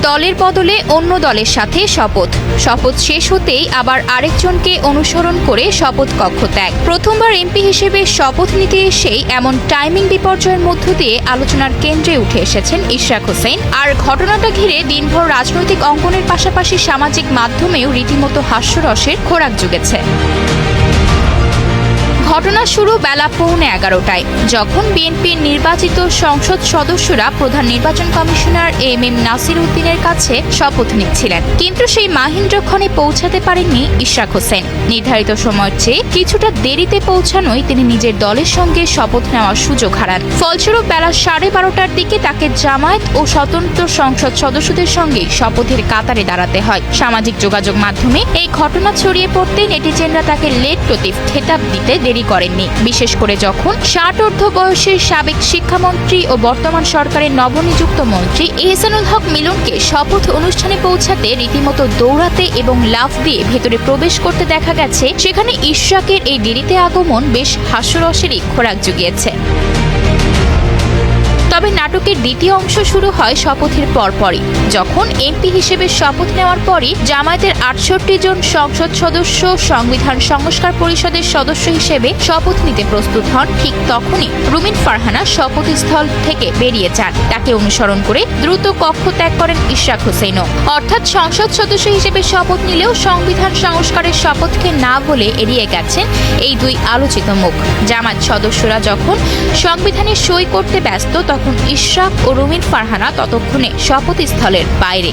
দলের বদলে অন্য দলের সাথে শপথ শেষ হতেই আবার আরেকজনকে অনুসরণ করে শপথ কক্ষ ত্যাগ। প্রথমবার এমপি হিসেবে শপথ নিতে এসেই এমন টাইমিং বিপর্যয়ের মধ্য দিয়ে আলোচনার কেন্দ্রে উঠে এসেছেন ইশরাক হোসেন। আর ঘটনাটা ঘিরে দিনভর রাজনৈতিক অঙ্গনের পাশাপাশি সামাজিক মাধ্যমেও রীতিমতো হাস্যরসের খোরাক জুগেছে। ঘটনা শুরু বেলা 11:15টায়, যখন বিএনপির নির্বাচিত সংসদ সদস্যরা প্রধান নির্বাচন কমিশনার এম নাসির উদ্দিনের কাছে শপথ নিচ্ছিলেন। কিন্তু সেই মাহেন্দ্রক্ষণে পৌঁছাতে পারেননি ইশরাক হোসেন। নির্ধারিত সময়ের চেয়ে কিছুটা দেরিতে পৌঁছানোয় তিনি নিজের দলের সঙ্গে শপথ নেওয়ার সুযোগ হারান। ফলস্বরূপ বেলা 12:30টার দিকে তাকে জামায়াত ও স্বতন্ত্র সংসদ সদস্যদের সঙ্গে শপথের কাতারে দাঁড়াতে হয়। সামাজিক যোগাযোগ মাধ্যমে এই ঘটনা ছড়িয়ে পড়তে নেটিজেনরা তাকে লেট লতিফ খেতাব দিতে দেরি করেননি। বিশেষ করে যখন 60 বয়সের সাবেক শিক্ষামন্ত্রী ও বর্তমান সরকারের নবনিযুক্ত মন্ত্রী এহসানুল হক মিলনকে শপথ অনুষ্ঠানে পৌঁছাতে রীতিমতো দৌড়াতে এবং লাফ দিয়ে ভেতরে প্রবেশ করতে দেখা গেছে, সেখানে ইশরাকের এই দেরিতে আগমন বেশ হাস্যরসেরই খোরাক জুগিয়েছে। তবে নাটকের দ্বিতীয় অংশ শুরু হয় শপথের পরপরই, যখন এমপি হিসেবে শপথ নেওয়ার পরই জামায়াতের 68 জন সংসদ সদস্য সংবিধান সংস্কার পরিষদের সদস্য হিসেবে শপথ নিতে প্রস্তুত হন। ঠিক তখনই রুমিন ফারহানা শপথস্থল থেকে বেরিয়ে যান। তাকে অনুসরণ করে দ্রুত কক্ষ ত্যাগ করেন ইশরাক হোসেনও। অর্থাৎ সংসদ সদস্য হিসেবে শপথ নিলেও সংবিধান সংস্কারের শপথকে না বলে এড়িয়ে গেছেন এই দুই আলোচিত মুখ। জামায়াত সদস্যরা যখন সংবিধানে সই করতে ব্যস্ত, তখন ইশরাক ও রুমিন ফারহানা ততক্ষণে শপথস্থলের বাইরে।